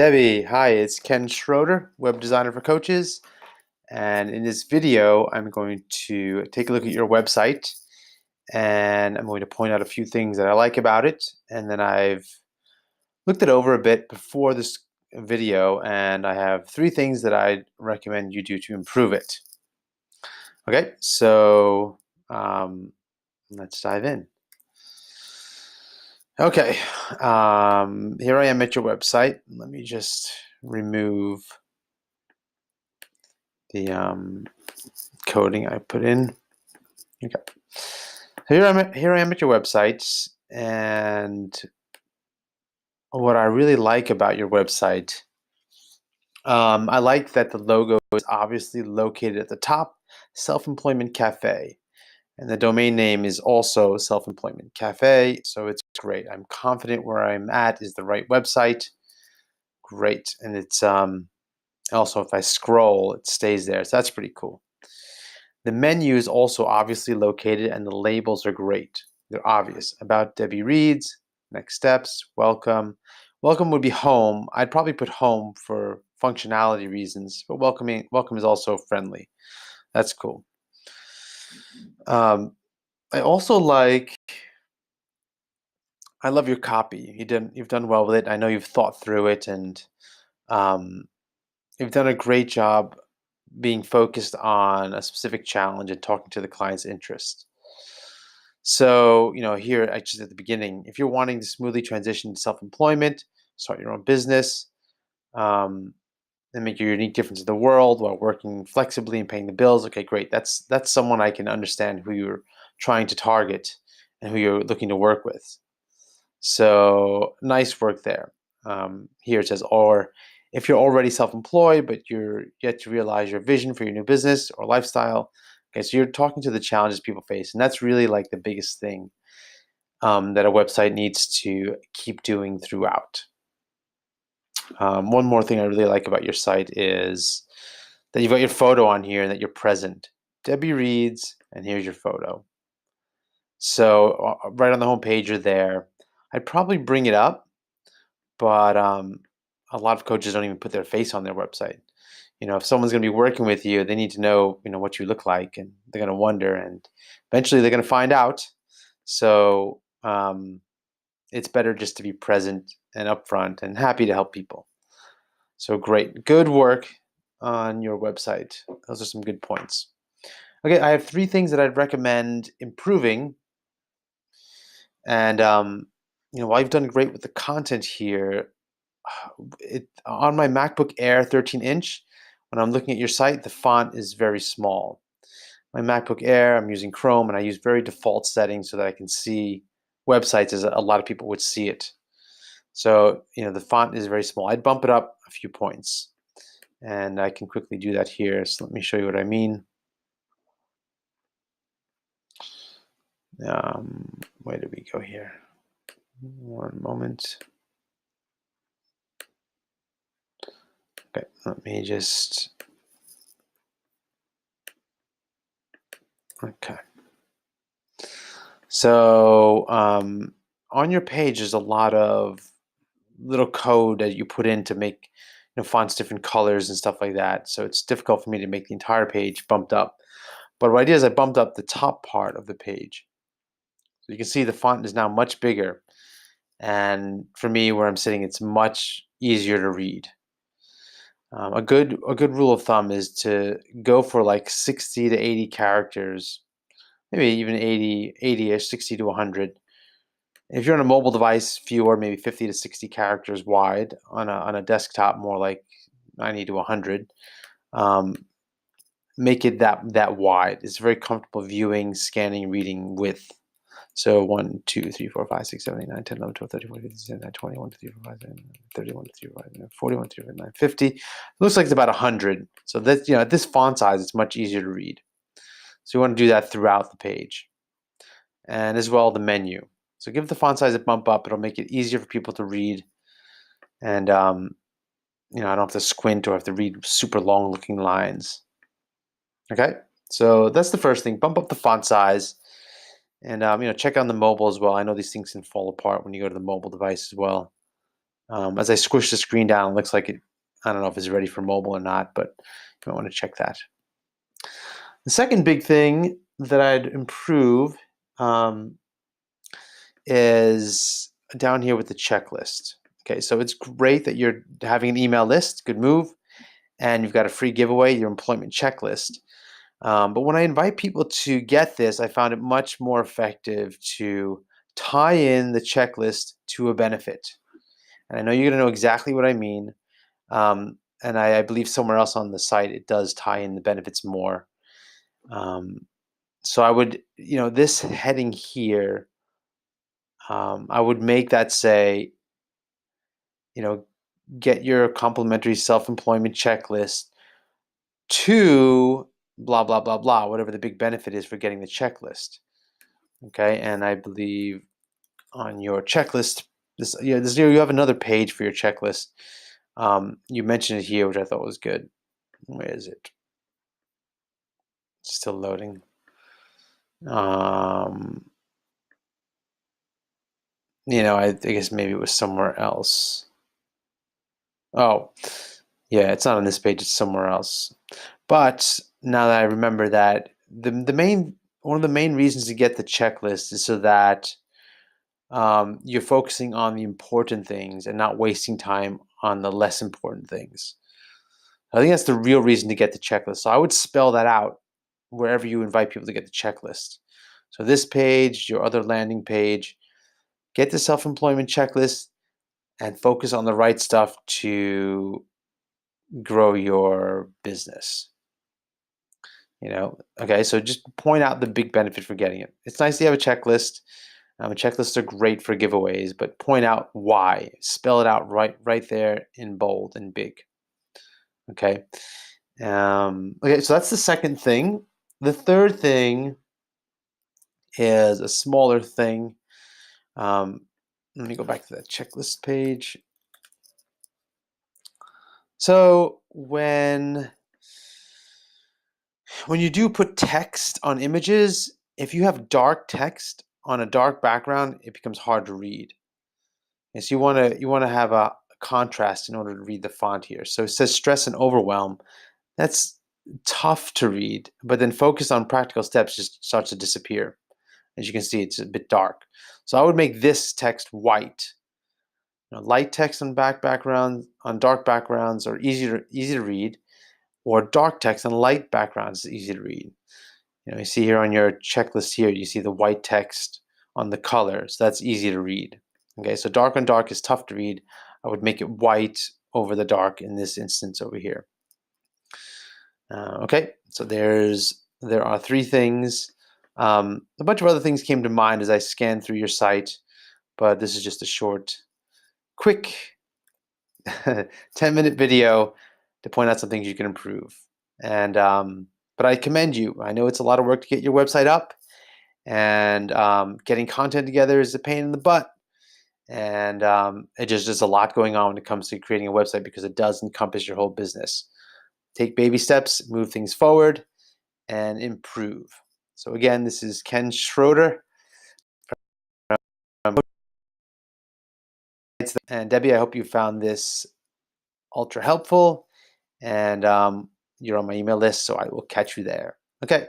Debbie, hi, it's Ken Schroeder, web designer for coaches. And in this video, I'm going to take a look at your website and I'm going to point out a few things that I like about it. And then I've looked it over a bit before this video, and I have three things that I'd recommend you do to improve it. Okay, so let's dive in. Okay, here I am at your website. Let me just remove the coding I put in. Okay, here I am at your website, and what I really like about your website, I like that the logo is obviously located at the top, Self-Employment Cafe, and the domain name is also Self-Employment Cafe, so it's great. I'm confident where I'm at is the right website. Great, and it's also if I scroll, it stays there, so that's pretty cool. The menu is also obviously located, and the labels are great. They're obvious. About Debbie Reads, next steps, welcome. Welcome would be home. I'd probably put home for functionality reasons, but welcome is also friendly. That's cool. I also I love your copy. You've done well with it. I know you've thought through it, and um, you've done a great job being focused on a specific challenge and talking to the client's interest. So, here I just at the beginning, if you're wanting to smoothly transition to self-employment, start your own business, um, and make your unique difference in the world while working flexibly and paying the bills, okay, great. That's someone I can understand who you're trying to target and who you're looking to work with. So nice work there. Here it says, or if you're already self-employed, but you're yet to realize your vision for your new business or lifestyle. Okay, so you're talking to the challenges people face, and that's really like the biggest thing that a website needs to keep doing throughout. One more thing I really like about your site is that you've got your photo on here and that you're present. Debbie Reads, and here's your photo. So right on the home page, you're there. I'd probably bring it up, but a lot of coaches don't even put their face on their website. If someone's going to be working with you, they need to know, what you look like, and they're going to wonder, and eventually they're going to find out. So it's better just to be present and upfront and happy to help people. So great, good work on your website. Those are some good points. Okay, I have three things that I'd recommend improving. And while you've done great with the content here, on my MacBook Air 13-inch, when I'm looking at your site, the font is very small. My MacBook Air, I'm using Chrome, and I use very default settings so that I can see websites as a lot of people would see it. So, the font is very small. I'd bump it up a few points, and I can quickly do that here. So let me show you what I mean. Where did we go here? One moment. Okay, let me just, okay. So on your page, there's a lot of little code that you put in to make fonts different colors and stuff like that. So it's difficult for me to make the entire page bumped up. But what I did is I bumped up the top part of the page. So you can see the font is now much bigger. And for me, where I'm sitting, it's much easier to read. A good rule of thumb is to go for like 60 to 80 characters, maybe even 80-ish, 60 to 100. If you're on a mobile device, fewer, maybe 50 to 60 characters wide. On a desktop, more like 90 to 100. Make it that wide. It's very comfortable viewing, scanning, reading with. So 1, 2, 3, 4, 5, 6, 7, 8, 9, 10, 11, 12, 13, 14, 15, 16, 17, 20, 1, 2, 3, 4, 5, 6, 7, 31, 2, 3, 4, 5, 41, 2, 3, 4, 9, 50. It looks like it's about 100. So that's, at this font size, it's much easier to read. So you want to do that throughout the page. And as well, the menu. So give the font size a bump up. It'll make it easier for people to read. And, I don't have to squint or have to read super long looking lines. Okay, so that's the first thing. Bump up the font size. And check on the mobile as well. I know these things can fall apart when you go to the mobile device as well. As I squish the screen down, it looks like it, I don't know if it's ready for mobile or not, but you might want to check that. The second big thing that I'd improve um, is down here with the checklist. Okay, so it's great that you're having an email list, good move, and you've got a free giveaway, your employment checklist. But when I invite people to get this, I found it much more effective to tie in the checklist to a benefit. And I know you're going to know exactly what I mean. And I believe somewhere else on the site it does tie in the benefits more. Um, so I would, this heading here, I would make that say, you know, get your complimentary self-employment checklist to blah blah blah blah, whatever the big benefit is for getting the checklist. Okay, and I believe on your checklist, you have another page for your checklist. You mentioned it here, which I thought was good. Where is it? It's still loading. I guess maybe it was somewhere else. Oh, yeah, it's not on this page, it's somewhere else. But now that I remember that, one of the main reasons to get the checklist is so that you're focusing on the important things and not wasting time on the less important things. I think that's the real reason to get the checklist. So I would spell that out wherever you invite people to get the checklist. So this page, your other landing page, get the self-employment checklist and focus on the right stuff to grow your business. Okay, so just point out the big benefit for getting it. It's nice to have a checklist. Checklists are great for giveaways, but point out why. Spell it out right there in bold and big. Okay. Okay, so that's the second thing. The third thing is a smaller thing. Let me go back to that checklist page. So when you do put text on images, if you have dark text on a dark background, it becomes hard to read. And so you want to have a contrast in order to read the font here. So it says stress and overwhelm. That's tough to read, but then focus on practical steps just starts to disappear. As you can see, it's a bit dark. So I would make this text white. Light text on dark backgrounds are easy to read, or dark text on light backgrounds is easy to read. You see here on your checklist here, you see the white text on the color, so that's easy to read. Okay, so dark on dark is tough to read. I would make it white over the dark in this instance over here. Okay, so there are three things. A bunch of other things came to mind as I scanned through your site, but this is just a short, quick 10-minute video to point out some things you can improve. And but I commend you. I know it's a lot of work to get your website up, and getting content together is a pain in the butt. And there's a lot going on when it comes to creating a website because it does encompass your whole business. Take baby steps, move things forward, and improve. So again, this is Ken Schroeder. And Debbie, I hope you found this ultra helpful, and you're on my email list, so I will catch you there. Okay.